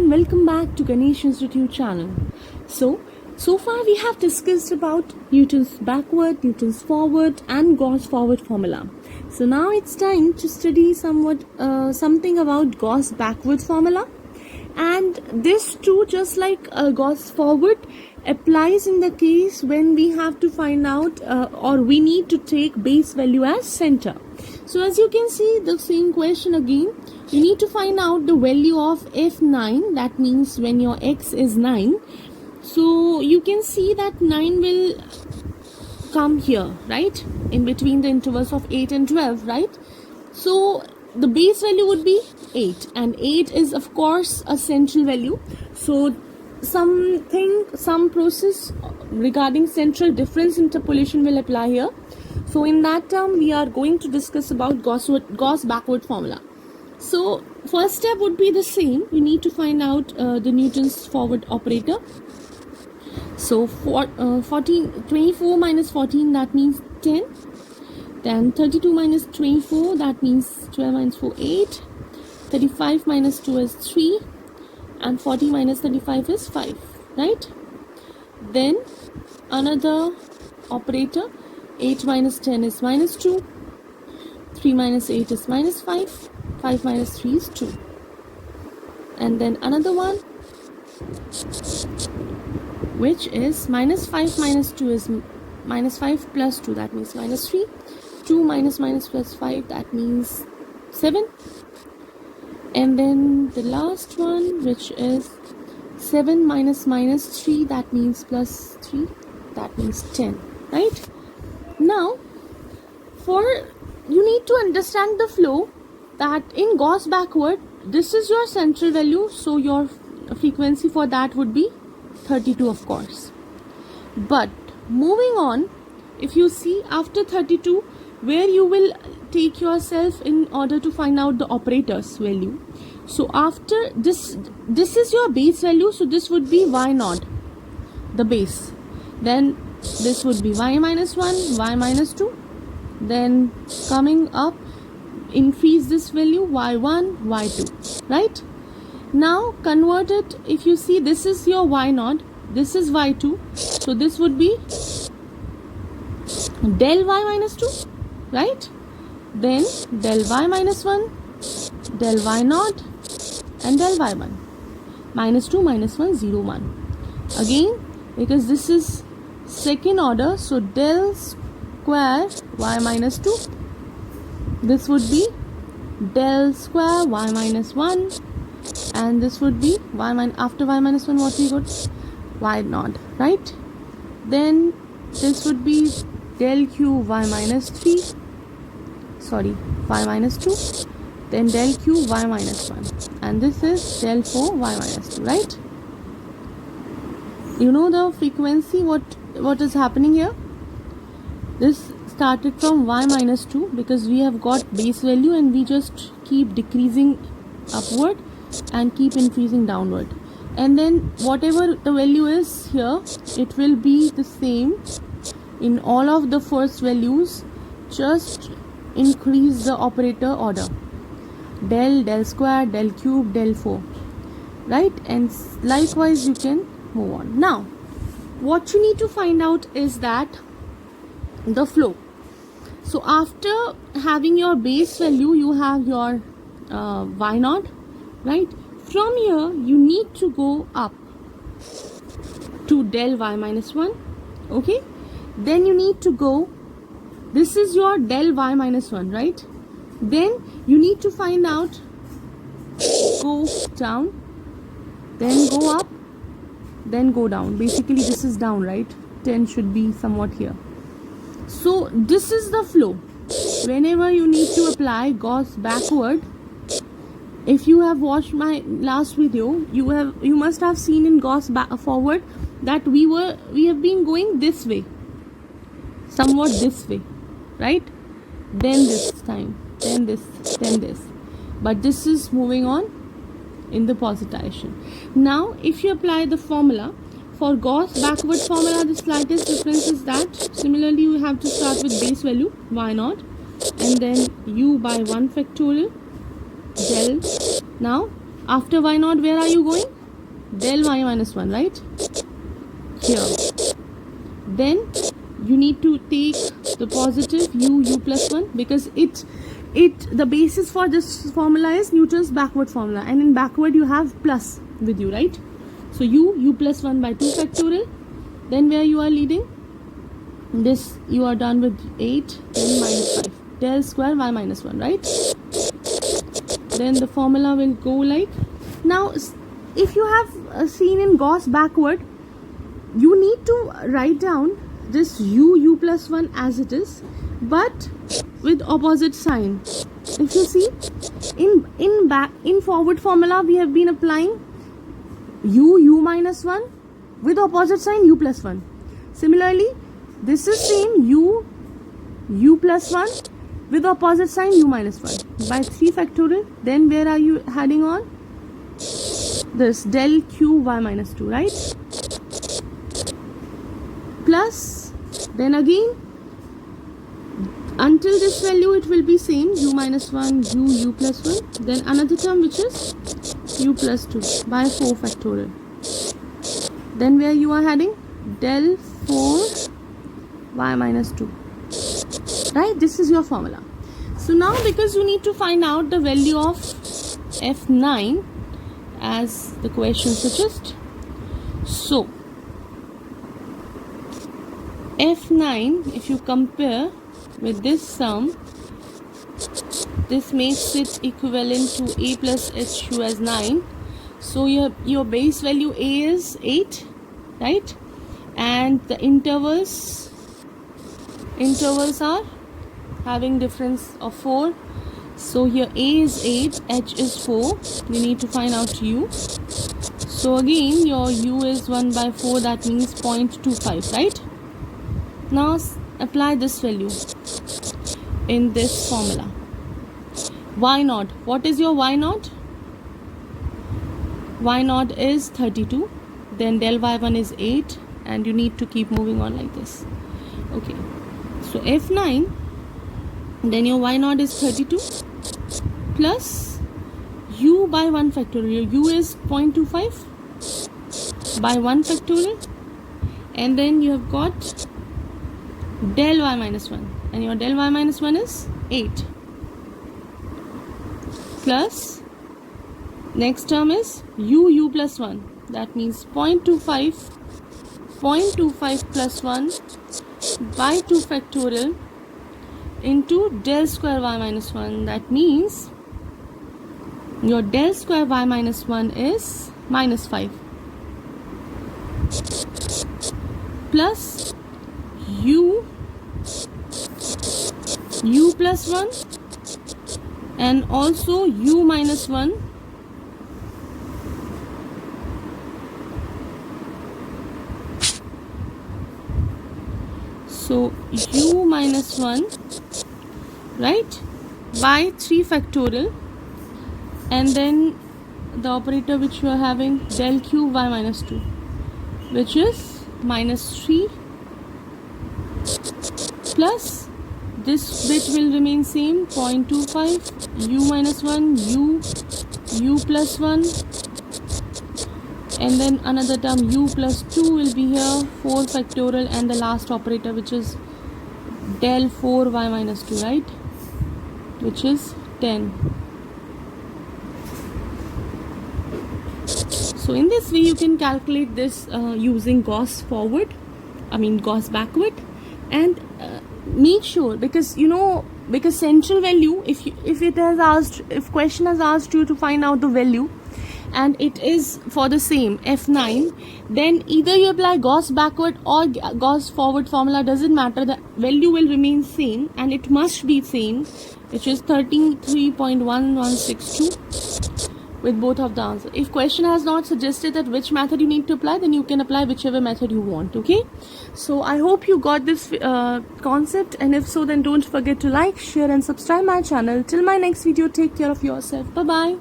and welcome back to Ganesh Institute channel. So far we have discussed about Newton's backward, Newton's forward and Gauss forward formula. So now it's time to study something about Gauss backward formula. And this too, just like Gauss forward, applies in the case when we have to find out or we need to take base value as center. So as you can see, the same question again. You need to find out the value of f9, that means when your x is 9. So you can see that 9 will come here, right, in between the intervals of 8 and 12, right? So the base value would be 8, and 8 is of course a central value. So some process regarding central difference interpolation will apply here. So in that term we are going to discuss about Gauss backward formula. So first step would be the same. You need to find out the Newton's forward operator. So 24 minus 14, that means 10. Then 32 minus 24, that means 12 minus 4, 8. 35 minus 2 is 3. And 40 minus 35 is 5, right? Then another operator, 8 minus 10 is minus 2. 3 minus 8 is minus 5. 5 minus 3 is 2. And then another one, which is minus 5 minus 2 is minus 5 plus 2, that means minus 3. 2 minus plus 5, that means 7. And then the last one, which is 7 minus 3, that means plus 3, that means 10, right? Now, you need to understand the flow, that in Gauss backward, this is your central value, so your frequency for that would be 32, of course. But moving on, if you see after 32, where you will take yourself in order to find out the operator's value. So after this is your base value, so this would be y0, the base. Then this would be y minus 1, y minus 2. Then coming up, increase this value, y1, y2, right? Now convert it. If you see, this is your y0, this is y2, so this would be del y minus 2, right? Then del y minus 1, del y0 and del y1. Minus 2 minus 1, 0, 1. Again, because this is second order, so del square y minus 2, this would be del square y minus 1, and this would be after y minus 1, what we got? y0, right? Then this would be del cube y minus 3, y minus 2, then del cube y minus 1, and this is del 4 y minus 2, right? You know the frequency, what is happening here? This started from y minus 2 because we have got base value and we just keep decreasing upward and keep increasing downward, and then whatever the value is here, it will be the same in all of the first values. Just increase the operator order, del square, del cube, del 4, right? And likewise you can move on. Now what you need to find out is that the flow. So after having your base value, you have your y0, right? From here you need to go up to del y minus 1, okay? Then you need to go, this is your del y minus 1, right? Then you need to find out, go down, then go up, then go down. Basically this is down, right? 10 should be somewhat here. So this is the flow. Whenever you need to apply Gauss backward, if you have watched my last video, you must have seen in Gauss forward that we have been going this way, somewhat this way, right? Then this time, then this, then this, but this is moving on in the opposite direction. Now if you apply the formula for Gauss backward formula, the slightest difference is that similarly you have to start with base value y0 and then u by 1 factorial del. Now after y0, where are you going? del y minus 1, right? Here. Then you need to take the positive u plus 1, because the basis for this formula is Newton's backward formula, and in backward you have plus with you, right? So u plus 1 by 2 factorial. Then where you are leading, this you are done with 8, then minus 5, del square y minus 1, right? Then the formula will go like, now if you have seen in Gauss backward, you need to write down this u plus 1 as it is, but with opposite sign. If you see, in forward formula we have been applying u minus 1 with opposite sign u plus 1. Similarly, this is same u plus 1 with opposite sign u minus 1 by 3 factorial. Then where are you heading on? This del q y minus 2, right? Plus, then again, until this value it will be same, u minus 1, u plus 1. Then another term which is u plus 2 by 4 factorial. Then where you are heading? Del 4 y minus 2. Right? This is your formula. So now, because you need to find out the value of F9 as the question suggests. So F9, if you compare with this sum, this makes it equivalent to a plus h2 as 9. So your base value a is 8, right? And the intervals are having difference of 4. So here a is 8, h is 4. You need to find out u. So again your u is 1 by 4, that means 0.25, right? Now apply this value in this formula. Y naught. What is your y naught? Y naught is 32. Then del y1 is 8, and you need to keep moving on like this. Okay. So F9, then your y naught is 32 plus u by 1 factorial. U is 0.25 by 1 factorial, and then you have got del y minus 1, and your del y minus 1 is 8 plus next term is u plus 1, that means 0.25 plus 1 by 2 factorial into del square y minus 1, that means your del square y minus 1 is minus 5 plus u plus 1 and also u minus 1 so u minus 1, right, by 3 factorial, and then the operator which you are having del q y minus 2, which is minus 3 plus this bit will remain same, 0.25 u minus 1 u plus 1, and then another term u plus 2 will be here, 4 factorial, and the last operator which is del 4 y minus 2, right, which is 10. So in this way you can calculate this using Gauss backward, and make sure, because central value, if question has asked you to find out the value and it is for the same F9, then either you apply Gauss backward or Gauss forward formula, doesn't matter, the value will remain same and it must be same, which is 33.1162 with both of the answers. If question has not suggested that which method you need to apply, then you can apply whichever method you want. Okay, so I hope you got this concept, and if so, then don't forget to like, share and subscribe my channel. Till my next video, take care of yourself. Bye bye.